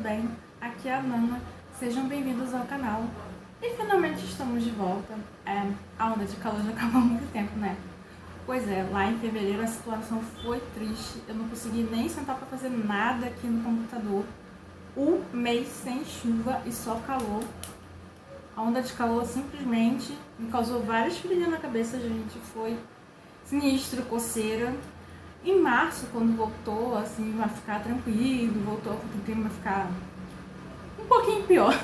bem? Aqui é a Nana, sejam bem-vindos ao canal. E finalmente estamos de volta. A onda de calor já acabou há muito tempo, né? Pois é, lá em fevereiro a situação foi triste, eu não consegui nem sentar para fazer nada aqui no computador. Um mês sem chuva e só calor. A onda de calor simplesmente me causou várias ferida na cabeça, gente, foi sinistro, coceira. Em março, quando voltou, assim, a ficar tranquilo, voltou o clima a ficar um pouquinho pior.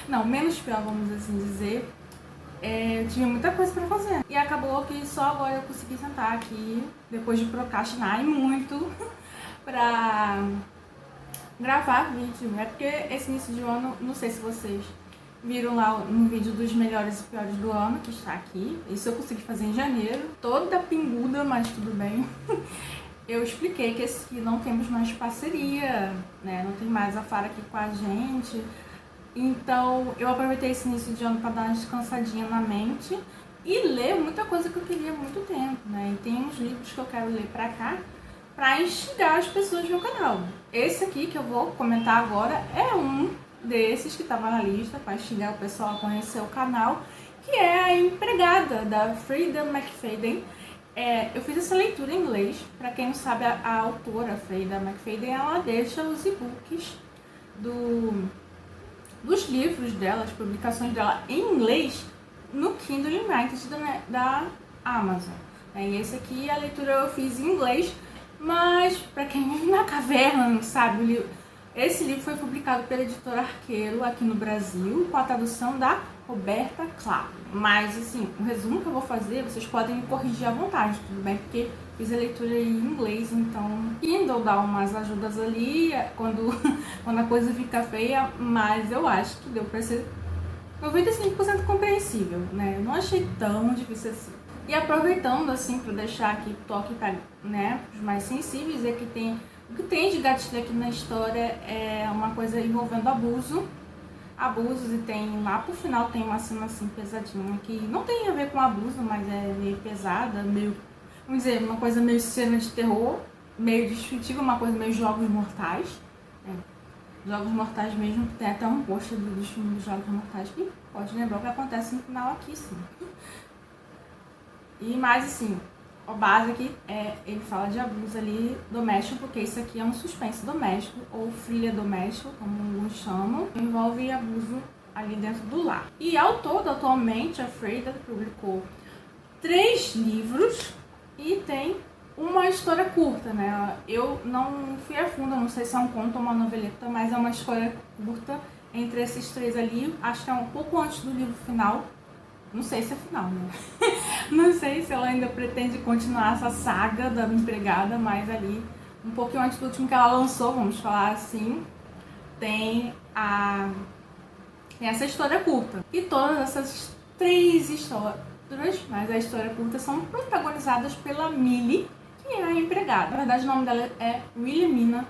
Não, menos pior, vamos assim dizer. Eu tinha muita coisa pra fazer. E acabou que só agora eu consegui sentar aqui, depois de procrastinar e muito, pra gravar vídeo. É porque esse início de ano, não sei se vocês viram lá no vídeo dos melhores e piores do ano, que está aqui. Isso eu consegui fazer em janeiro. Toda pinguda, mas tudo bem. Eu expliquei que esse não temos mais parceria, né? Não tem mais a Fara aqui com a gente. Então eu aproveitei esse início de ano para dar uma descansadinha na mente e ler muita coisa que eu queria há muito tempo, né? E tem uns livros que eu quero ler pra cá para instigar as pessoas no canal. Esse aqui que eu vou comentar agora é um desses que estava na lista para instigar o pessoal a conhecer o canal, que é A Empregada, da Freida McFadden. Eu fiz essa leitura em inglês. Para quem não sabe, a autora Freida McFadden, ela deixa os e-books dos livros dela, as publicações dela em inglês no Kindle Unlimited da Amazon. E esse aqui, a leitura eu fiz em inglês, mas para quem vive na caverna não sabe, esse livro foi publicado pela editora Arqueiro aqui no Brasil, com a tradução da Roberta Clapp. Mas assim, o resumo que eu vou fazer, vocês podem me corrigir à vontade, tudo bem? Porque fiz a leitura em inglês, então Kindle dá umas ajudas ali quando a coisa fica feia, mas eu acho que deu pra ser 95% compreensível, né? Eu não achei tão difícil assim. E aproveitando assim para deixar aqui toque para, né, os mais sensíveis, o que tem de gatilho aqui na história é uma coisa envolvendo abusos, e tem lá pro final tem uma cena assim pesadinha que não tem a ver com abuso, mas é meio pesada, meio, vamos dizer, uma coisa meio cena de terror, meio destrutiva, uma coisa meio Jogos Mortais. Jogos Mortais mesmo, tem até um post dos filmes dos Jogos Mortais que pode lembrar o que acontece no final aqui, sim. E mais assim, a base aqui ele fala de abuso ali doméstico, porque isso aqui é um suspense doméstico, ou thriller doméstico, como alguns chamam, envolve abuso ali dentro do lar. E ao todo, atualmente, a Freida publicou 3 livros e tem uma história curta, né? Eu não fui a fundo, não sei se é um conto ou uma noveleta, mas é uma história curta entre esses 3 ali, acho que é um pouco antes do livro final. Não sei se é final, né? Não sei se ela ainda pretende continuar essa saga da empregada, mas ali, um pouquinho antes do último que ela lançou, vamos falar assim, tem essa história curta. E todas essas 3 histórias, mas a história curta, são protagonizadas pela Millie, que é a empregada. Na verdade, o nome dela é Wilhelmina.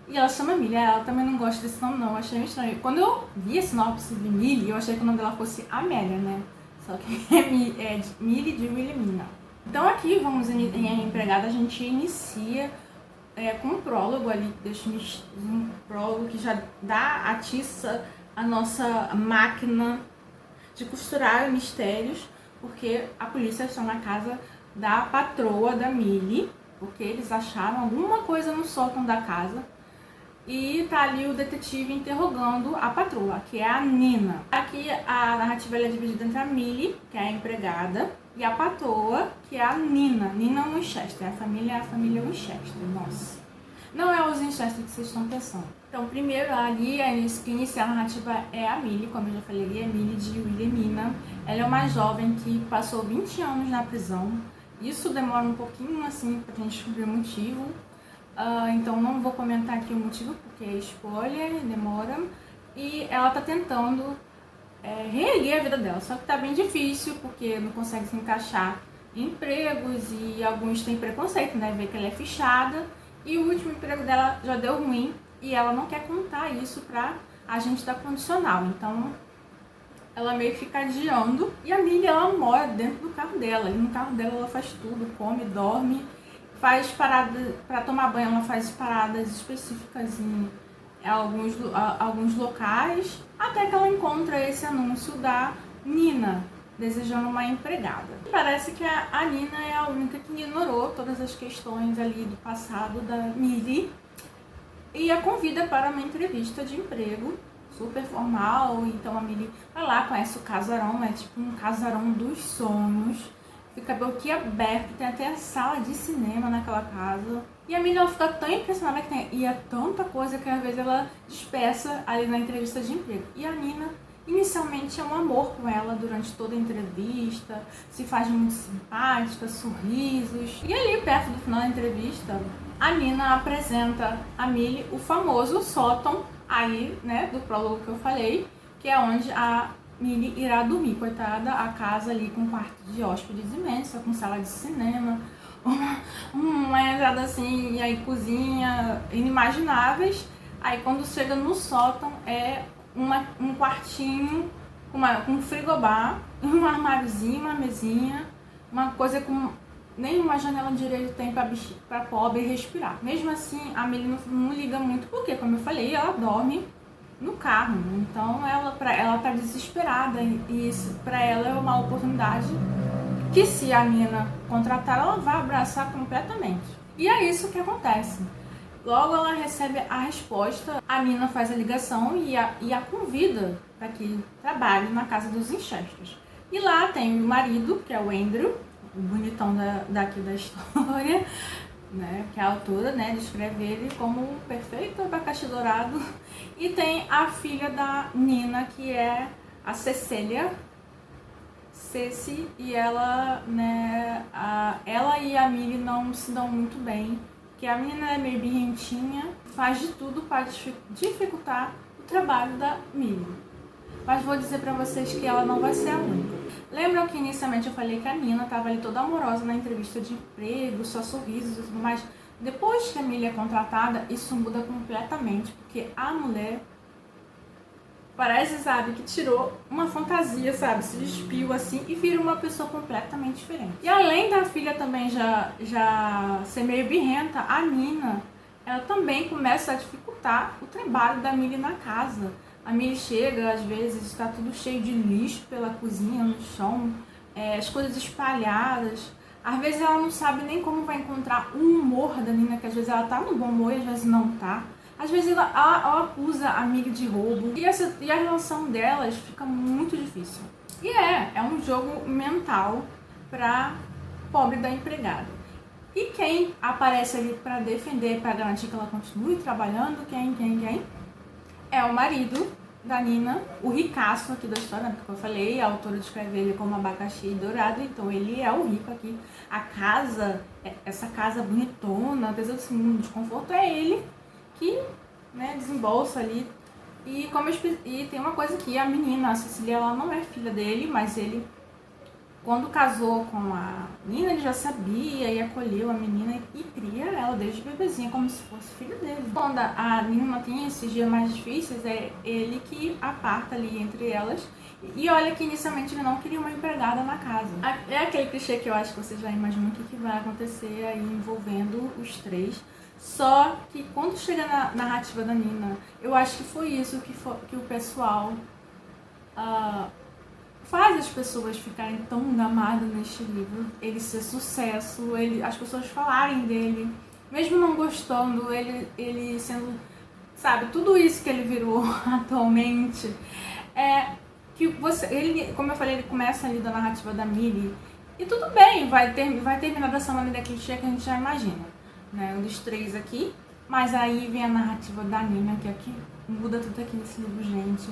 E ela chama Millie, ela também não gosta desse nome não, eu achei meio estranho. Quando eu vi esse nome de Millie, eu achei que o nome dela fosse Amélia, né? Só que é Millie de Wilhelmina. Então aqui, vamos em empregada, a gente inicia com um prólogo ali, deixa um prólogo que já atiça a nossa máquina de costurar mistérios, porque a polícia está na casa da patroa da Millie, porque eles acharam alguma coisa no sótão da casa. E tá ali o detetive interrogando a patroa, que é a Nina. Aqui a narrativa é dividida entre a Millie, que é a empregada, e a patroa, que é a Nina. Nina Winchester, a família Winchester, nossa. Não é os Winchester que vocês estão pensando. Então, primeiro ali, que inicia a narrativa é a Millie, como eu já falei, é a Millie de Wilhelmina. Ela é uma jovem que passou 20 anos na prisão. Isso demora um pouquinho, assim, pra gente descobrir o motivo. Então não vou comentar aqui o motivo, porque é spoiler, demora. E ela tá tentando reerguer a vida dela, só que tá bem difícil, porque não consegue se encaixar em empregos e alguns têm preconceito, né? Ver que ela é fichada. E o último emprego dela já deu ruim e ela não quer contar isso pra agente da condicional. Então ela meio que fica adiando. E a Millie, ela mora dentro do carro dela. E no carro dela ela faz tudo, come, dorme. Faz paradas, para tomar banho ela faz paradas específicas alguns locais, até que ela encontra esse anúncio da Nina, desejando uma empregada. Parece que a Nina é a única que ignorou todas as questões ali do passado da Millie e a convida para uma entrevista de emprego super formal. Então a Millie vai lá, conhece o casarão, é tipo um casarão dos sonhos, fica boquiaberto, tem até a sala de cinema naquela casa. E a Millie, ela fica tão impressionada que ia tanta coisa que às vezes ela dispersa ali na entrevista de emprego. E a Nina inicialmente é um amor com ela durante toda a entrevista, se faz muito simpática, sorrisos. E ali, perto do final da entrevista, a Nina apresenta a Millie o famoso sótão aí, né, do prólogo que eu falei, que é onde a Millie irá dormir. Coitada, a casa ali com quarto de hóspedes imensa, com sala de cinema, uma entrada assim, e aí cozinha, inimagináveis. Aí quando chega no sótão é um quartinho com um frigobar, um armáriozinho, uma mesinha, uma coisa com nenhuma janela direito tem para pobre respirar. Mesmo assim, a Millie não liga muito, porque, como eu falei, ela dorme no carro. Então ela tá desesperada e isso para ela é uma oportunidade que, se a Nina contratar, ela vai abraçar completamente. E é isso que acontece. Logo ela recebe a resposta, a Nina faz a ligação e a convida para que trabalhe na casa dos Winchesters. E lá tem o marido, que é o Andrew, o bonitão daqui da história, né, que a autora, né, descreve ele como um perfeito abacaxi dourado. E tem a filha da Nina, que é a Cecília, Ceci, e ela, né, ela e a Millie não se dão muito bem, que a menina é meio birrentinha, faz de tudo para dificultar o trabalho da Millie. Mas vou dizer pra vocês que ela não vai ser a única. Lembram que inicialmente eu falei que a Nina tava ali toda amorosa na entrevista de emprego, só sorrisos e tudo mais? Depois que a Millie é contratada, isso muda completamente, porque a mulher parece, sabe, que tirou uma fantasia, sabe, se despiu assim e vira uma pessoa completamente diferente. E além da filha também já ser meio birrenta, a Nina, ela também começa a dificultar o trabalho da Millie na casa. A Millie chega, às vezes está tudo cheio de lixo pela cozinha, no chão, as coisas espalhadas. Às vezes ela não sabe nem como vai encontrar o humor da Nina, que às vezes ela tá no bom humor e às vezes não tá. Às vezes ela acusa a amiga de roubo e a relação delas fica muito difícil. E é um jogo mental pra pobre da empregada. E quem aparece ali pra defender, pra garantir que ela continue trabalhando? Quem? É o marido da Nina, o ricaço aqui da história, porque eu falei, a autora descreve ele como abacaxi dourado, então ele é o rico aqui. A casa, essa casa bonitona, apesar desse mundo de conforto, é ele que, né, desembolsa ali. E tem uma coisa que a menina, a Cecília, ela não é filha dele, mas ele, quando casou com a Nina, ele já sabia e acolheu a menina e cria ela desde bebezinha como se fosse filha dele. Quando a Nina tem esses dias mais difíceis, é ele que aparta ali entre elas. E olha que inicialmente ele não queria uma empregada na casa. É aquele clichê que eu acho que você já imagina o que vai acontecer aí envolvendo os três. Só que quando chega na narrativa da Nina, eu acho que foi isso que o pessoal faz as pessoas ficarem tão engamadas neste livro. Ele ser sucesso, as pessoas falarem dele, mesmo não gostando, ele sendo, sabe, tudo isso que ele virou atualmente. Que ele, como eu falei, ele começa ali da narrativa da Millie, e tudo bem, vai terminar dessa maneira clichê que a gente já imagina, né, um dos três aqui, mas aí vem a narrativa da Nina, que aqui muda tudo aqui nesse livro, gente.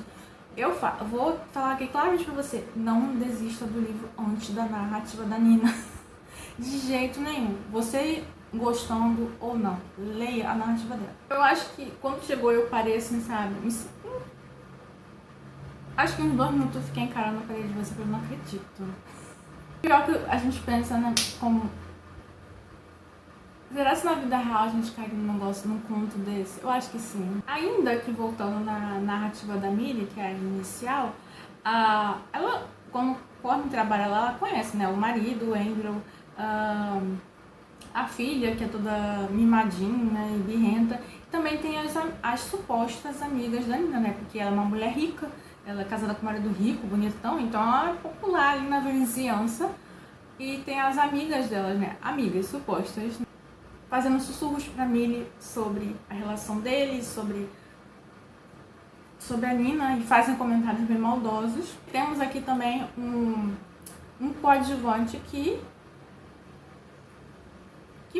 Eu vou falar aqui claramente pra você, não desista do livro antes da narrativa da Nina, de jeito nenhum. Você gostando ou não, leia a narrativa dela. Eu acho que quando chegou eu parei assim, sabe, acho que uns 2 minutos eu fiquei encarando a parede de você, porque eu não acredito. Pior que a gente pensa, né, como... Será que na vida real a gente cairia num negócio, num conto desse? Eu acho que sim. Ainda que voltando na narrativa da Millie, que é a inicial, ela, conforme trabalha lá, ela conhece, né, o marido, o Andrew, a filha, que é toda mimadinha e birrenta. Também tem as supostas amigas da Nina, né? Porque ela é uma mulher rica, ela é casada com um marido rico, bonitão, então ela é popular ali na vizinhança. E tem as amigas delas, né? Amigas supostas, fazendo sussurros pra Millie sobre a relação deles, sobre a Nina, e fazem comentários bem maldosos. Temos aqui também um coadjuvante que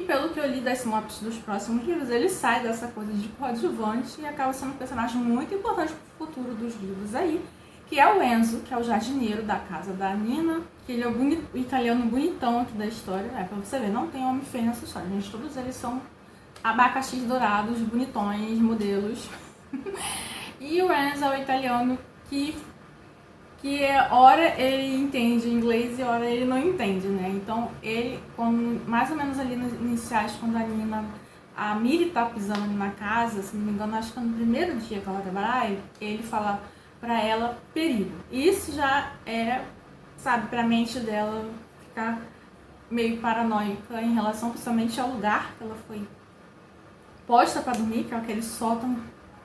pelo que eu li das sinopses dos próximos livros, ele sai dessa coisa de coadjuvante e acaba sendo um personagem muito importante pro futuro dos livros aí, que é o Enzo, que é o jardineiro da casa da Nina, que ele é o italiano bonitão aqui da história. Pra você ver, não tem homem feio nessa história, gente. Todos eles são abacaxis dourados, bonitões, modelos. E o Enzo é o italiano que hora ele entende inglês e hora ele não entende, né? Então ele, mais ou menos ali nos iniciais, quando a Millie tá pisando na casa, se não me engano, acho que no primeiro dia que ela vai trabalhar, ele fala pra ela perigo. Isso já é, sabe, pra mente dela ficar meio paranoica em relação principalmente ao lugar que ela foi posta pra dormir, que é aquele sótão,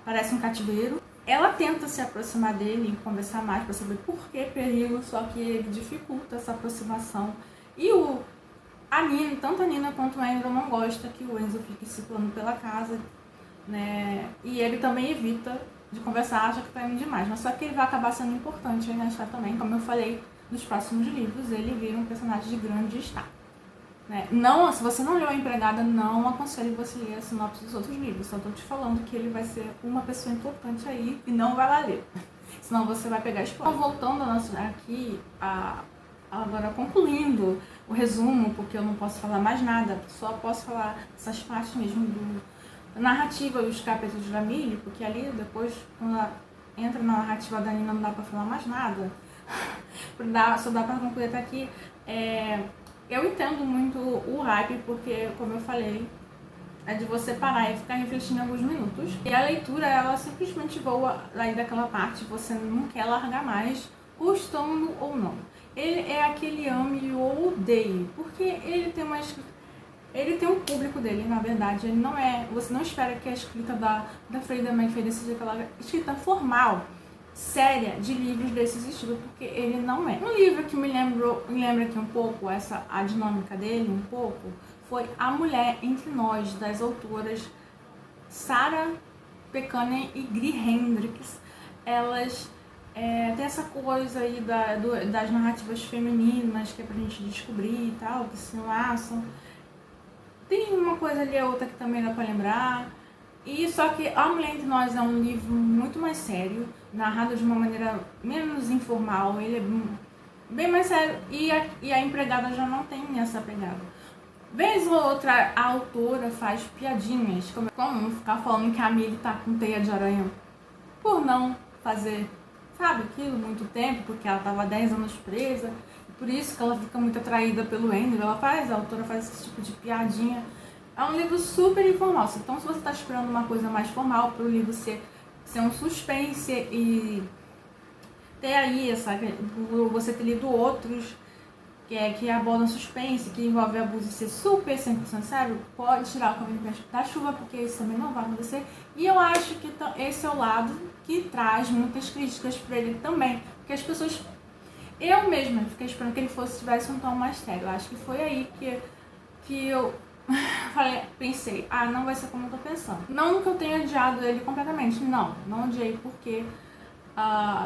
parece um cativeiro. Ela tenta se aproximar dele e conversar mais para saber por que perigo, só que ele dificulta essa aproximação. E tanto a Nina quanto o Andrew não gosta que o Enzo fique circulando pela casa, né? E ele também evita de conversar, acha que tá indo demais. Mas só que ele vai acabar sendo importante aí na história também. Como eu falei, nos próximos livros, ele vira um personagem de grande destaque. Não, se você não leu A Empregada, não aconselho você ler a sinopse dos outros livros. Só tô te falando que ele vai ser uma pessoa importante aí e não vai lá ler. Senão você vai pegar spoiler. Então, voltando aqui, agora concluindo o resumo, porque eu não posso falar mais nada, só posso falar essas partes mesmo da narrativa e os capítulos da Millie, porque ali depois, quando ela entra na narrativa da Nina, não dá pra falar mais nada. Só dá pra concluir até aqui. Eu entendo muito o hype, porque, como eu falei, é de você parar e ficar refletindo alguns minutos. E a leitura, ela simplesmente voa aí daquela parte, você não quer largar mais, gostando ou não. Ele é aquele ame ou odeie, porque ele tem um público dele, na verdade. Ele não é, você não espera que a escrita da Freida Maifeda seja aquela escrita formal, séria, de livros desses estilos, porque ele não é. Um livro que me lembra aqui um pouco a dinâmica dele, um pouco, foi A Mulher Entre Nós, das autoras Sarah Pekane e Gry Hendricks. Elas têm essa coisa aí das narrativas femininas, que é pra gente descobrir e tal, que se laçam. Tem uma coisa ali, a outra que também dá pra lembrar. E só que A Mulher Entre Nós é um livro muito mais sério, narrado de uma maneira menos informal, ele é bem mais sério, e a Empregada já não tem essa pegada. Vez ou outra a autora faz piadinhas, como é comum ficar falando que a Millie tá com teia de aranha por não fazer, sabe, aquilo muito tempo, porque ela tava 10 anos presa, e por isso que ela fica muito atraída pelo Andrew. A autora faz esse tipo de piadinha. É um livro super informal, então se você está esperando uma coisa mais formal para o livro ser um suspense e ter aí você ter lido outros que abordam suspense, que envolve abuso e ser super 100% sério, pode tirar o caminho da chuva, porque isso também não vai acontecer. E eu acho que esse é o lado que traz muitas críticas para ele também, porque as pessoas... Eu mesma fiquei esperando que ele tivesse um tom mais sério. Eu acho que foi aí que eu... pensei, não vai ser como eu tô pensando. Não que eu tenha odiado ele completamente, não odiei, porque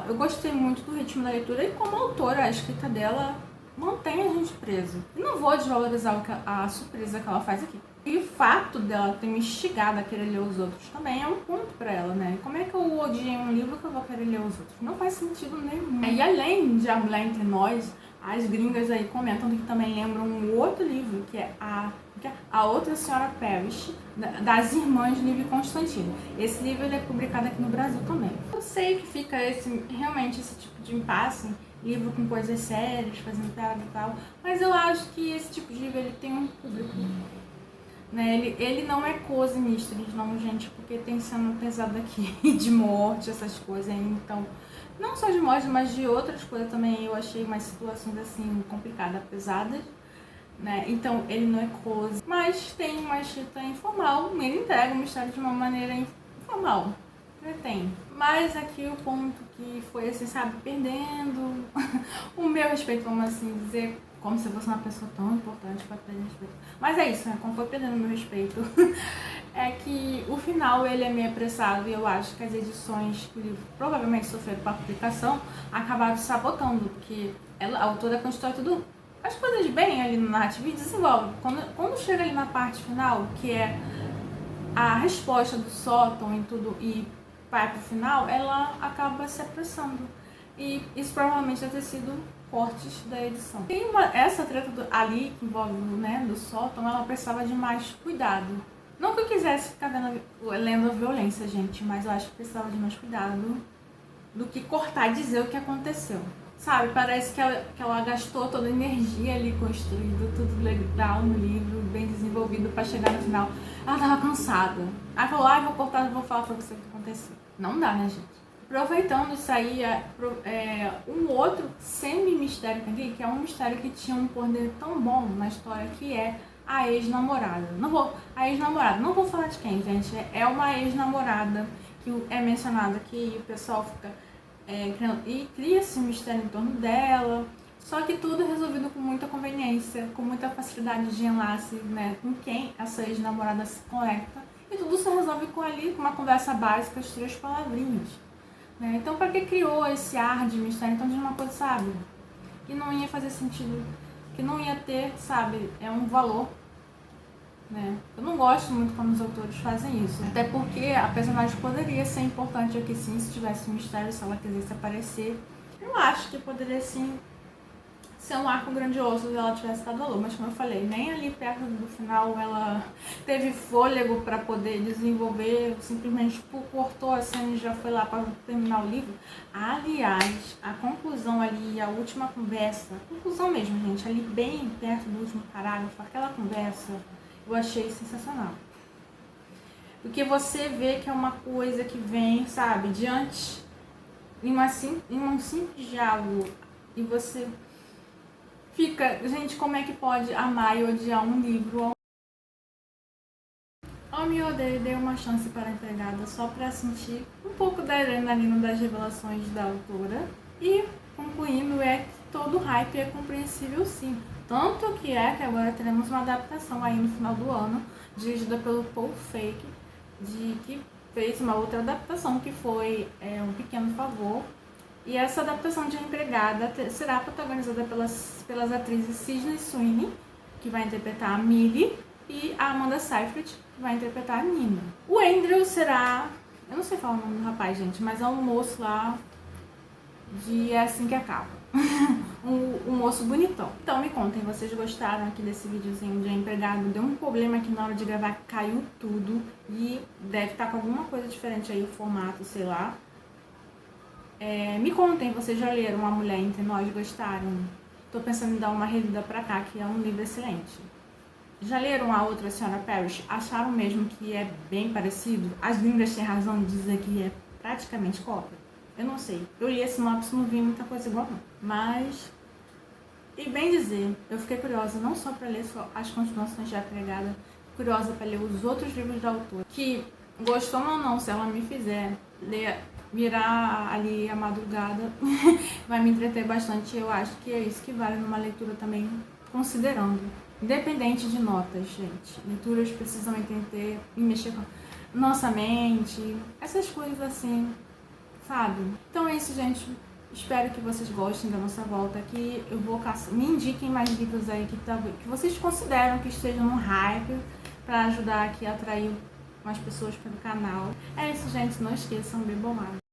eu gostei muito do ritmo da leitura e como autora, a escrita dela mantém a gente preso. E não vou desvalorizar a surpresa que ela faz aqui. E o fato dela ter me instigado a querer ler os outros também é um ponto pra ela, né? Como é que eu odiei um livro que eu vou querer ler os outros? Não faz sentido nenhum. E além de A Mulher Entre Nós, as gringas aí comentam que também lembram um outro livro, que é A Outra Senhora Parrish, das irmãs Livy Constantine. Esse livro ele é publicado aqui no Brasil também. Eu sei que fica realmente esse tipo de impasse, livro com coisas sérias, fazendo piada e tal, mas eu acho que esse tipo de livro ele tem um público, né? Ele não é cozy mysteries, não, gente, porque tem cena pesada aqui de morte, essas coisas aí, então... Não só de morte, mas de outras coisas também. Eu achei umas situações assim complicadas, pesadas. né? Então ele não é cozy, mas tem uma escrita informal, ele entrega o mistério de uma maneira informal. Tem. Mas aqui o ponto que foi assim, sabe, perdendo o meu respeito, vamos assim dizer, como se eu fosse uma pessoa tão importante para perder respeito. Mas é isso, né? Como foi perdendo o meu respeito, é que o final ele é meio apressado e eu acho que as edições que o livro provavelmente sofreram para publicação acabaram sabotando, porque ela, a autora constrói tudo, as coisas bem ali no narrativo e desenvolve. Quando chega ali na parte final, que é a resposta do sótão e tudo, e vai pro final, ela acaba se apressando. E isso provavelmente deve ter sido cortes da edição. Tem essa treta ali que envolve, né, do sótão, ela precisava de mais cuidado. Não que eu quisesse ficar lendo a violência, gente, mas eu acho que precisava de mais cuidado do que cortar e dizer o que aconteceu. Sabe, parece que ela gastou toda a energia ali construindo tudo legal no livro, bem desenvolvido para chegar no final. Ela tava cansada. Aí falou, vou cortar, vou falar pra você o que aconteceu. Não dá, né, gente? Aproveitando isso aí, um outro semi-mistério que tem, que é um mistério que tinha um poder tão bom na história, que é a ex-namorada. Não vou falar de quem, gente. É uma ex-namorada que é mencionada aqui, o pessoal fica e cria-se um mistério em torno dela, só que tudo resolvido com muita conveniência, com muita facilidade de enlace, né, com quem essa ex-namorada se conecta, e tudo se resolve com uma conversa básica, as 3 palavrinhas, né? Então, para que criou esse ar de mistério? Então, de uma coisa, sabe, que não ia fazer sentido, que não ia ter, sabe, um valor, né? Eu não gosto muito quando os autores fazem isso, até porque a personagem poderia ser importante aqui sim, se tivesse um mistério, se ela quisesse aparecer. Eu acho que poderia sim ser um arco grandioso se ela tivesse dado valor, mas como eu falei, nem ali perto do final ela teve fôlego para poder desenvolver, simplesmente cortou a cena e já foi lá para terminar o livro. Aliás, a conclusão ali, a última conversa, conclusão mesmo, gente, ali bem perto do último parágrafo, aquela conversa, eu achei sensacional. Porque você vê que é uma coisa que vem, sabe, diante, em um simples diálogo, e você fica, gente, como é que pode amar e odiar um livro? Eu me odeio, dei uma chance para a empregada só para sentir um pouco da adrenalina das revelações da autora. E, concluindo, que todo hype é compreensível sim. Tanto que agora teremos uma adaptação aí no final do ano, dirigida pelo Paul Feig, que fez uma outra adaptação, que foi Um Pequeno Favor. E essa adaptação de A Empregada será protagonizada pelas atrizes Sydney Sweeney, que vai interpretar a Millie, e a Amanda Seyfried, que vai interpretar a Nina. O Andrew será... eu não sei falar o nome do rapaz, gente, mas é um moço lá de É Assim Que Acaba. um moço bonitão. Então me contem, vocês gostaram aqui desse videozinho de A Empregada? Deu um problema aqui na hora de gravar, caiu tudo. E deve estar com alguma coisa diferente aí, o formato, sei lá. Me contem, vocês já leram Uma Mulher Entre Nós? Gostaram? Tô pensando em dar uma relida pra cá, que é um livro excelente. Já leram a outra Senhora Parrish? Acharam mesmo que é bem parecido? As gringas têm razão de dizer que é praticamente cópia? Eu não sei. Eu li a sinopse e não vi muita coisa igual não. Mas, e bem dizer, eu fiquei curiosa não só para ler as continuações de A Empregada, curiosa para ler os outros livros da autora. Que, gostando ou não, se ela me fizer ler, virar ali a madrugada, vai me entreter bastante. Eu acho que é isso que vale numa leitura também, considerando. Independente de notas, gente. Leituras precisam entender e mexer com nossa mente, essas coisas assim, sabe? Então é isso, gente. Espero que vocês gostem da nossa volta aqui. Eu vou me indiquem mais livros aí que vocês consideram que estejam no hype, para ajudar aqui a atrair mais pessoas para o canal. É isso, gente. Não esqueçam, bebam água.